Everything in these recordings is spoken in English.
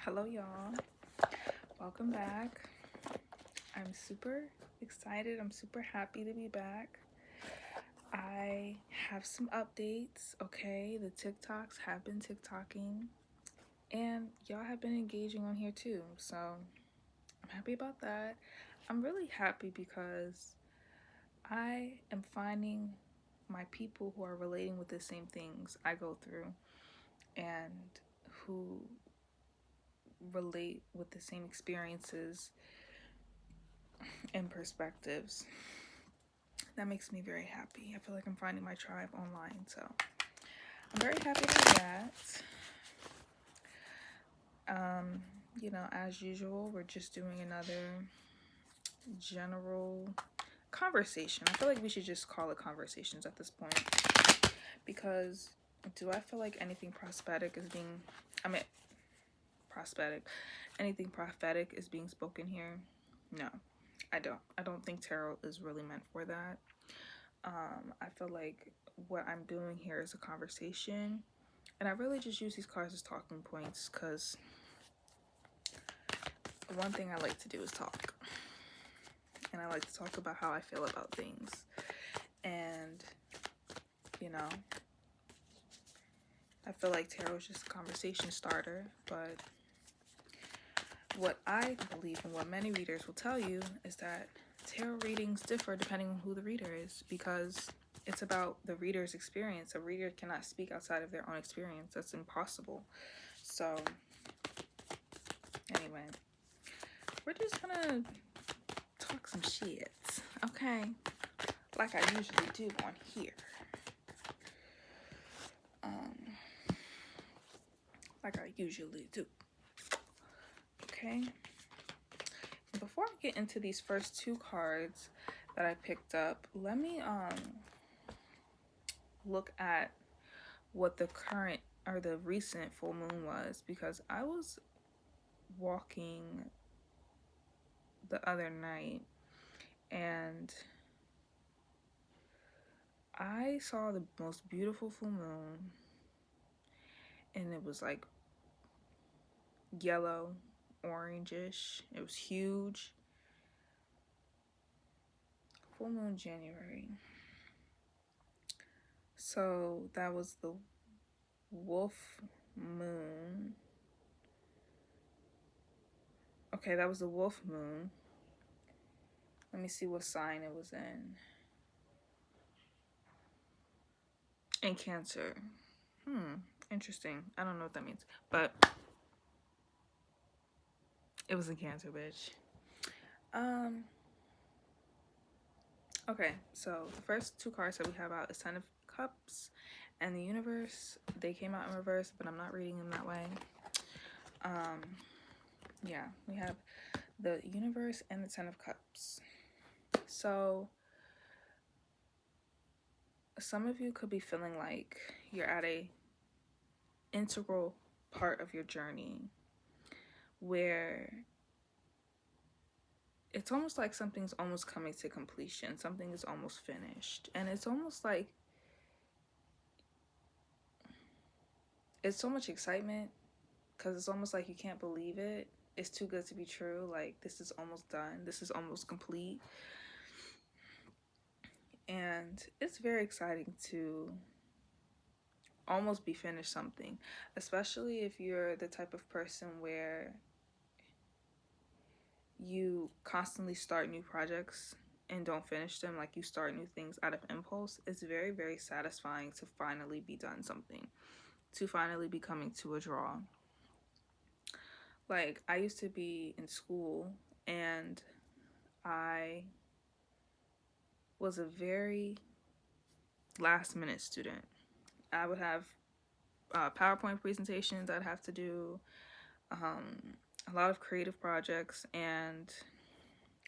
Hello, y'all. Welcome back. I'm super excited. I'm super happy to be back. I have some updates, okay? The TikToks have been TikToking, and y'all have been engaging on here too. So I'm happy about that. I'm really happy because I am finding my people who are relating with the same things I go through and who relate with the same experiences and perspectives. That makes me very happy. I feel like I'm finding my tribe online, so I'm very happy about that. As usual, we're just doing another general conversation. I feel like we should just call it conversations at this point because do I feel like anything prosthetic, anything prophetic is being spoken here? No, I don't. I don't think tarot is really meant for that. I feel like what I'm doing here is a conversation, and I really just use these cards as talking points because one thing I like to do is talk, and I like to talk about how I feel about things, and I feel like tarot is just a conversation starter, but what I believe and what many readers will tell you is that tarot readings differ depending on who the reader is because it's about the reader's experience. A reader cannot speak outside of their own experience. That's impossible. So, anyway, we're just gonna talk some shit, okay? Like I usually do on here. Like I usually do. Okay? Before I get into these first two cards that I picked up, let me look at what the current or the recent full moon was because I was walking the other night and I saw the most beautiful full moon, and it was like yellow, orangish. It was huge. Full moon January. So that was the wolf moon. Okay, that was the wolf moon. Let me see what sign it was in. In Cancer. Interesting. I don't know what that means, but it was in Cancer, bitch. Okay, so the first two cards that we have out is Ten of Cups and the Universe. They came out in reverse, but I'm not reading them that way. Yeah, we have the Universe and the Ten of Cups. So some of you could be feeling like you're at a integral part of your journey where it's almost like something's almost coming to completion. Something is almost finished. And it's almost like it's so much excitement because it's almost like you can't believe it. It's too good to be true. Like, this is almost done. This is almost complete. And it's very exciting to almost be finished something, especially if you're the type of person where you constantly start new projects and don't finish them. Like, you start new things out of impulse. It's very, very satisfying to finally be done something, to finally be coming to a draw. Like, I used to be in school and I was a very last minute student. I would have PowerPoint presentations I'd have to do, a lot of creative projects, and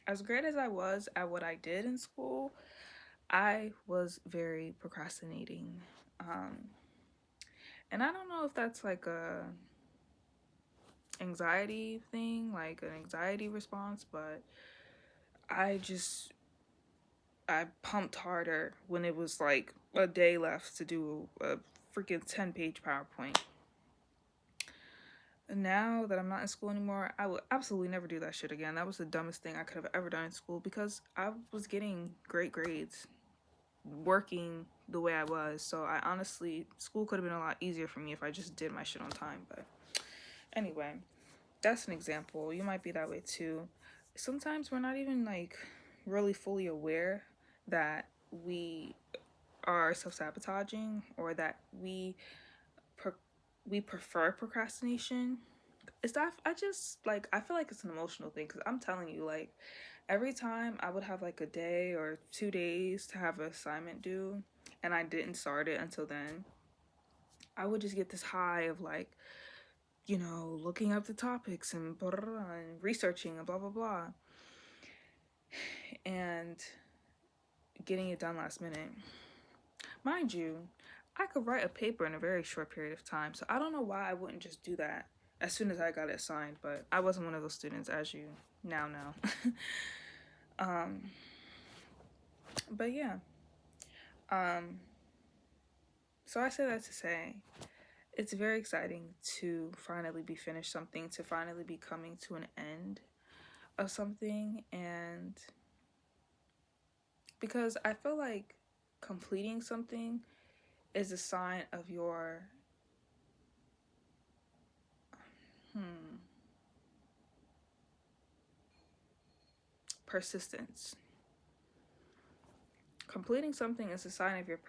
as great as I was at what I did in school, I was very procrastinating. And I don't know if that's like a anxiety thing, like an anxiety response, but I pumped harder when it was like a day left to do a freaking 10-page PowerPoint. now that I'm not in school anymore, I would absolutely never do that shit again. That was the dumbest thing I could have ever done in school because I was getting great grades, working the way I was. So I honestly, school could have been a lot easier for me if I just did my shit on time. But anyway, that's an example. You might be that way too. Sometimes we're not even like really fully aware that we are self-sabotaging or that we prefer procrastination. Is that I just like I feel like it's an emotional thing because I'm telling you, like, every time I would have like a day or 2 days to have an assignment due and I didn't start it until then, I would just get this high of like, looking up the topics and blah, blah, blah, and researching and blah blah blah and getting it done last minute. Mind you, I could write a paper in a very short period of time, so I don't know why I wouldn't just do that as soon as I got it signed, but I wasn't one of those students, as you now know. But yeah. So I say that to say it's very exciting to finally be finished something, to finally be coming to an end of something, and because I feel like completing something is a sign of your persistence. Completing something is a sign of your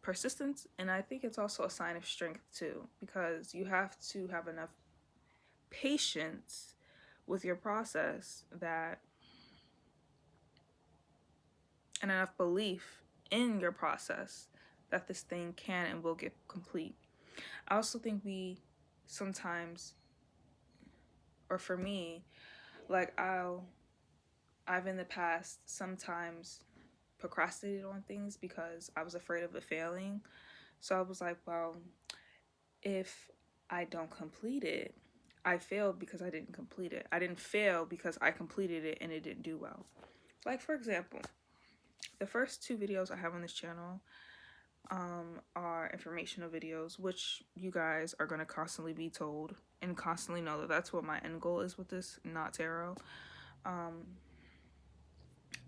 persistence, and I think it's also a sign of strength too, because you have to have enough patience with your process and enough belief in your process that this thing can and will get complete. I also think we sometimes, or for me, like I've in the past sometimes procrastinated on things because I was afraid of it failing. So I was like, well, if I don't complete it, I failed because I didn't complete it. I didn't fail because I completed it and it didn't do well. Like, for example, the first 2 videos I have on this channel are informational videos, which you guys are going to constantly be told and constantly know that that's what my end goal is with this, not tarot.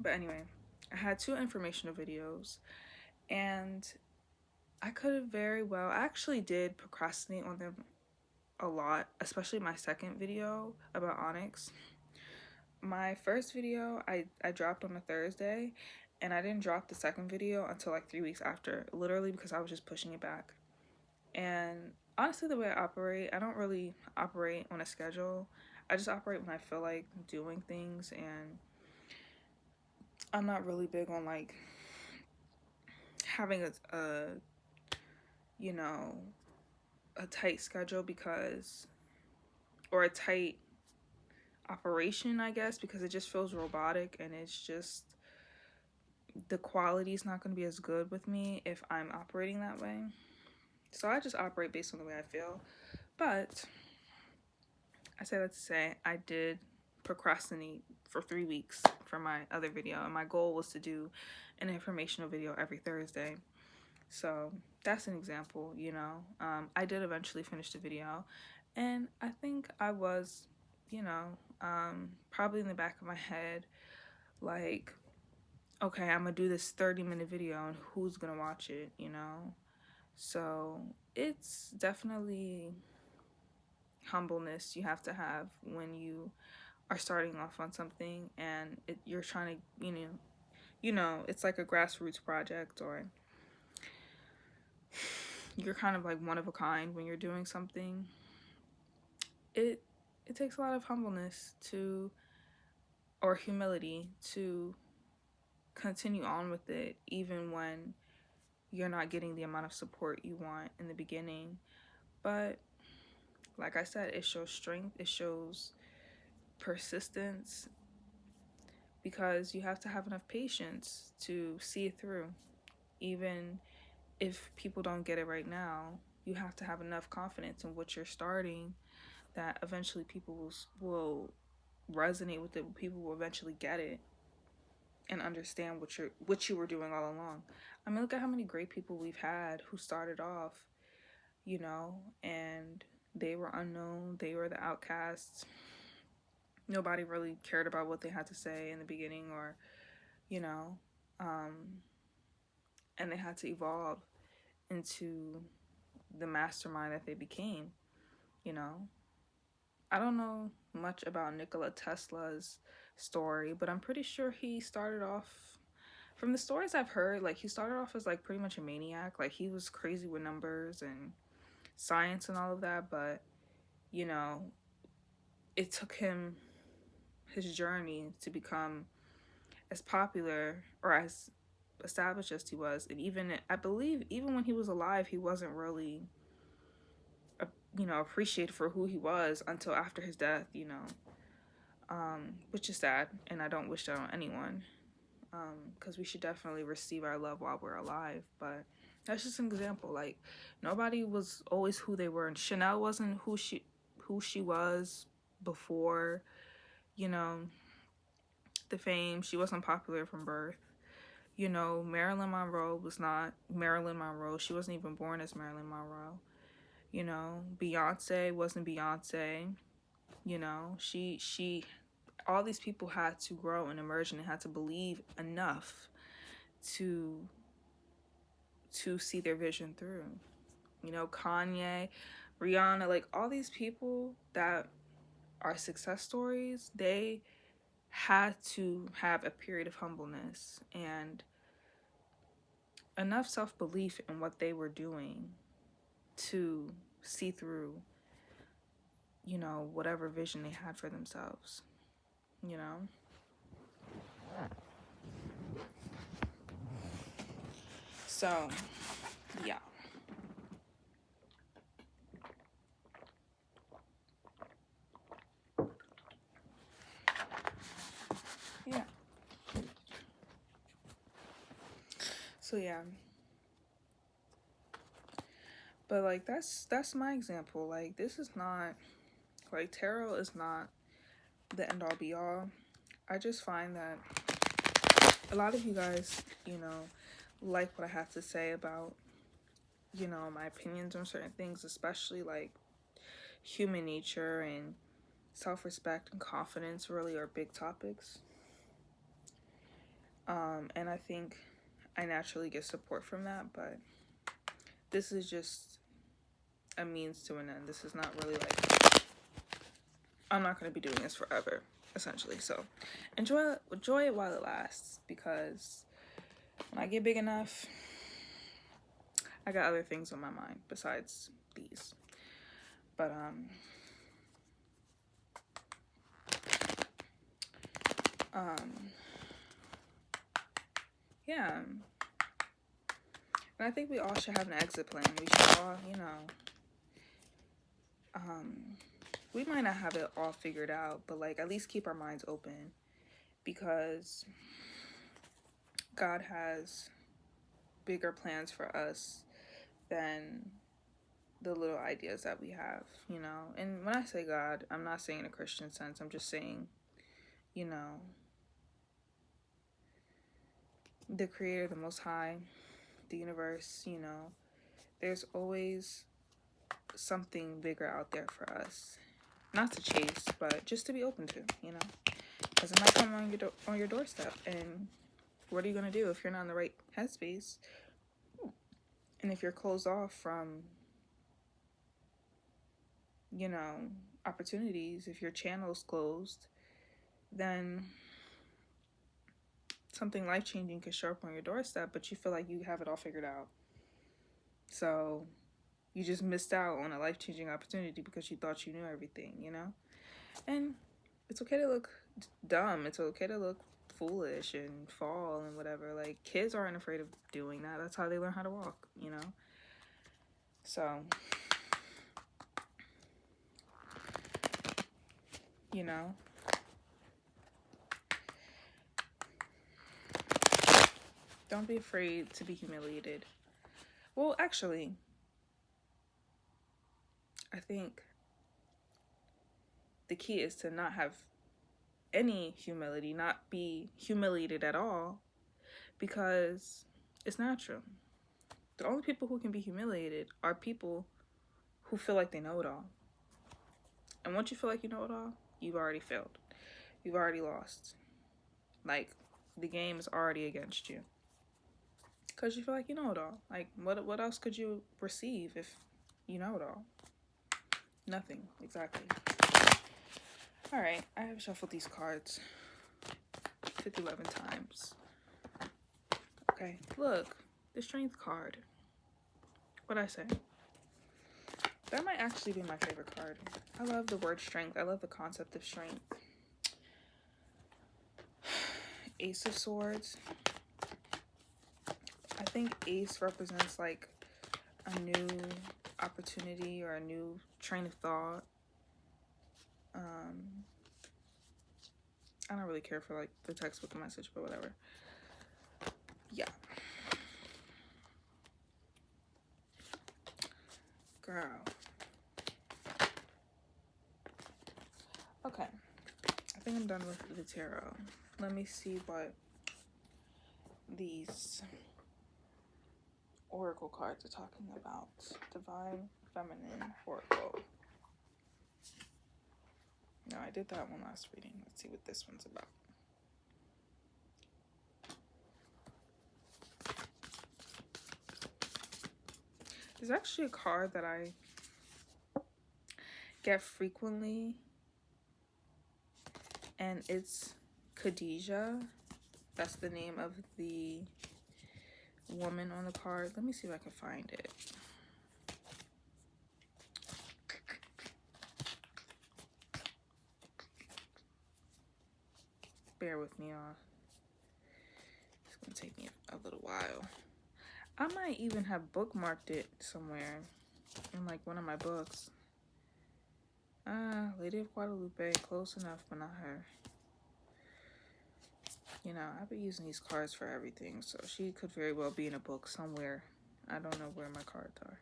But anyway, I had 2 informational videos, and I could have very well, I actually did procrastinate on them a lot, especially my second video about onyx. My first video I dropped on a Thursday, and I didn't drop the second video until like 3 weeks after, literally because I was just pushing it back. And honestly, the way I operate, I don't really operate on a schedule. I just operate when I feel like doing things, and I'm not really big on like having a you know a tight schedule because, or a tight operation, I guess, because it just feels robotic, and it's just the quality is not going to be as good with me if I'm operating that way. So I just operate based on the way I feel. But I say that to say I did procrastinate for 3 weeks for my other video, and my goal was to do an informational video every Thursday. So that's an example. I did eventually finish the video, and I think I was, probably in the back of my head, like, okay, I'm gonna do this 30-minute video, and who's gonna watch it, So it's definitely humbleness you have to have when you are starting off on something, and you're trying to, it's like a grassroots project, or you're kind of like one of a kind when you're doing something. It takes a lot of humbleness or humility to continue on with it, even when you're not getting the amount of support you want in the beginning. But like I said, it shows strength, it shows persistence, because you have to have enough patience to see it through. Even if people don't get it right now, you have to have enough confidence in what you're starting that eventually people will resonate with it. People will eventually get it and understand what you were doing all along. I mean, look at how many great people we've had who started off, and They were unknown. They were the outcasts. Nobody really cared about what they had to say in the beginning, or, you know, and they had to evolve into the mastermind that they became, you know. I don't know much about Nikola Tesla's story, but I'm pretty sure he started off, from the stories I've heard, like he started off as like pretty much a maniac. Like he was crazy with numbers and science and all of that, but you know, it took him his journey to become as popular or as established as he was. And even, I believe, even when he was alive, he wasn't really, appreciated for who he was until after his death, which is sad. And I don't wish that on anyone, because we should definitely receive our love while we're alive. But that's just an example. Like, nobody was always who they were, and Chanel wasn't who she was before, the fame. She wasn't popular from birth. Marilyn Monroe was not Marilyn Monroe. She wasn't even born as Marilyn Monroe. Beyonce wasn't Beyonce. She all these people had to grow and emerge, and they had to believe enough to see their vision through. Kanye, Rihanna, like all these people that are success stories, they had to have a period of humbleness and enough self-belief in what they were doing to see through, whatever vision they had for themselves, So, yeah. Yeah. So, yeah. But, like, that's my example. Like, this is not, like, tarot is not the end-all be-all. I just find that a lot of you guys, like what I have to say about, my opinions on certain things, especially, like, human nature and self-respect and confidence really are big topics. And I think I naturally get support from that, but this is just a means to an end. This is not really like, I'm not going to be doing this forever, essentially. So enjoy it while it lasts, because when I get big enough, I got other things on my mind besides these. But yeah. And I think we all should have an exit plan. We should all, we might not have it all figured out, but like at least keep our minds open, because God has bigger plans for us than the little ideas that we have, And when I say God, I'm not saying in a Christian sense. I'm just saying, the Creator, the Most High, the universe, there's always something bigger out there for us. Not to chase, but just to be open to, because it might come on your doorstep. And what are you going to do if you're not in the right headspace? And if you're closed off from, opportunities, if your channel's closed, then something life-changing could show up on your doorstep, but you feel like you have it all figured out. So you just missed out on a life-changing opportunity because you thought you knew everything, And it's okay to look dumb. It's okay to look foolish and fall and whatever. Like, kids aren't afraid of doing that. That's how they learn how to walk, So, don't be afraid to be humiliated. Well, actually, I think the key is to not have any humility, not be humiliated at all, because it's natural. The only people who can be humiliated are people who feel like they know it all. And once you feel like you know it all, you've already failed. You've already lost. Like, the game is already against you. Because you feel like you know it all. Like, what else could you receive if you know it all? Nothing, exactly. Alright, I have shuffled these cards 11 times. Okay, look, the Strength card. What'd I say? That might actually be my favorite card. I love the word strength. I love the concept of strength. Ace of Swords. I think Ace represents like a new opportunity or a new train of thought. I don't really care for like the text with the message, but whatever. Yeah. Girl. Okay. I think I'm done with the tarot. Let me see what these oracle cards are talking about. Divine Feminine Oracle. No, I did that one last reading. Let's see what this one's about. There's actually a card that I get frequently, and it's Khadijah. That's the name of the woman on the card. Let me see if I can find it. Bear with me, y'all. It's gonna take me a little while. I might even have bookmarked it somewhere in like one of my books. Lady of Guadalupe, close enough, but not her. You know, I've been using these cards for everything, so she could very well be in a book somewhere. I don't know where my cards are.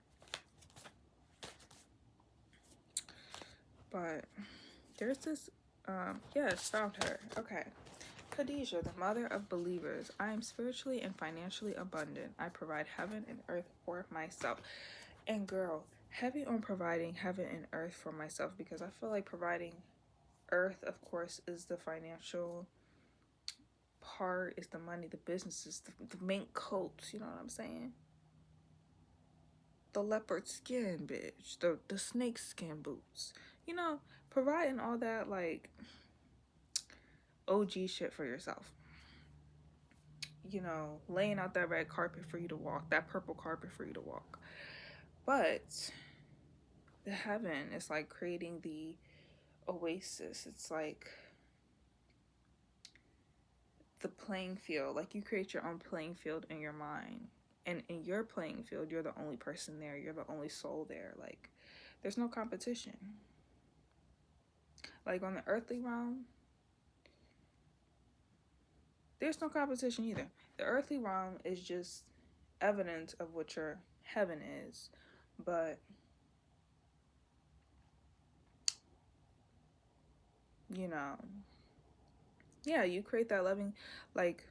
But there's this, yes, found her. Okay. Khadijah, the mother of believers. I am spiritually and financially abundant. I provide heaven and earth for myself. And girl, heavy on providing heaven and earth for myself, because I feel like providing earth, of course, is the financial part, is the money, the businesses, the mink coats, you know what I'm saying? The leopard skin, bitch. The snake skin boots. You know, providing all that, like, OG shit for yourself. You know, laying out that red carpet for you to walk, that purple carpet for you to walk. But the heaven is like creating the oasis. It's like the playing field. Like, you create your own playing field in your mind. And in your playing field, you're the only person there. You're the only soul there. Like, there's no competition. Like, on the earthly realm, there's no competition either. The earthly realm is just evidence of what your heaven is. But, you know, yeah, you create that loving, like,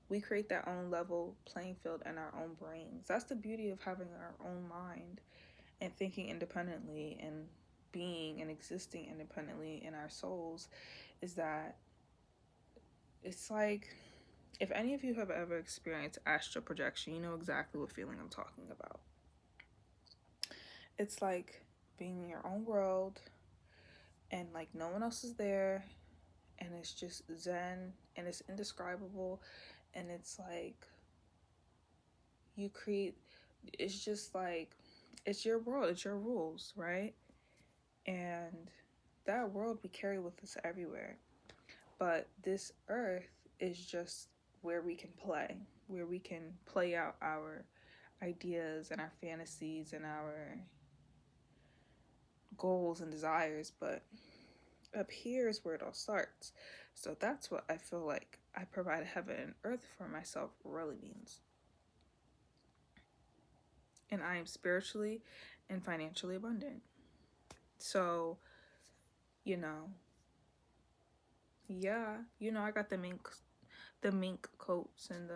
we create that own level playing field in our own brains. That's the beauty of having our own mind and thinking independently and being and existing independently in our souls, is that it's like, if any of you have ever experienced astral projection, you know exactly what feeling I'm talking about. It's like being in your own world and like no one else is there, and it's just zen and it's indescribable, and it's like you create, it's just like, it's your world, it's your rules, right? And that world we carry with us everywhere. But this earth is just where we can play out our ideas and our fantasies and our goals and desires. But up here is where it all starts. So that's what I feel like I provide heaven and earth for myself really means. And I am spiritually and financially abundant. So, you know, yeah, you know, I got the mink coats and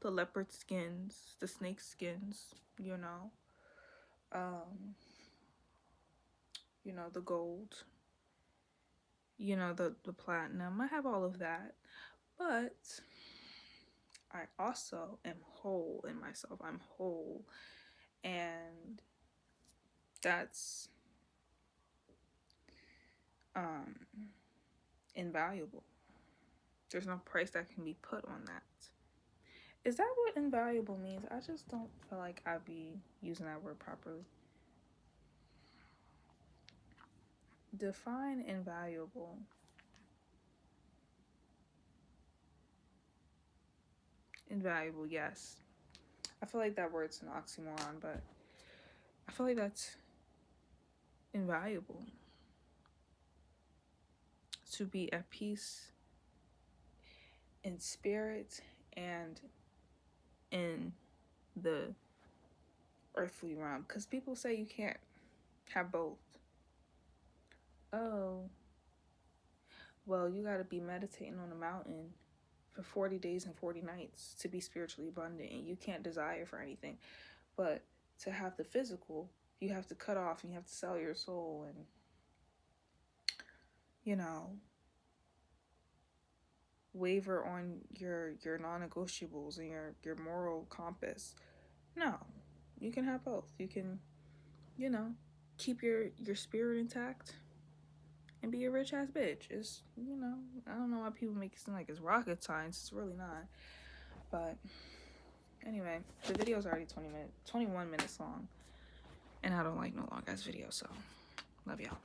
the leopard skins, the snake skins, you know. you know, the gold, you know, the platinum. I have all of that. But I also am whole in myself. I'm whole. And that's invaluable. There's no price that can be put on that. Is that what invaluable means? I just don't feel like I'd be using that word properly. Define invaluable. Invaluable, yes. I feel like that word's an oxymoron, but I feel like that's invaluable. To be at peace in spirit and in the earthly realm. Because people say you can't have both. Oh, well, you got to be meditating on a mountain for 40 days and 40 nights to be spiritually abundant, and you can't desire for anything. But to have the physical, you have to cut off and you have to sell your soul and, you know, waver on your non-negotiables and your moral compass. No, you can have both. You can, you know, keep your spirit intact and be a rich ass bitch. It's, you know, I don't know why people make it seem like it's rocket science. It's really not. But anyway, the video's already 21 minutes long, and I don't like no long ass videos, so love y'all.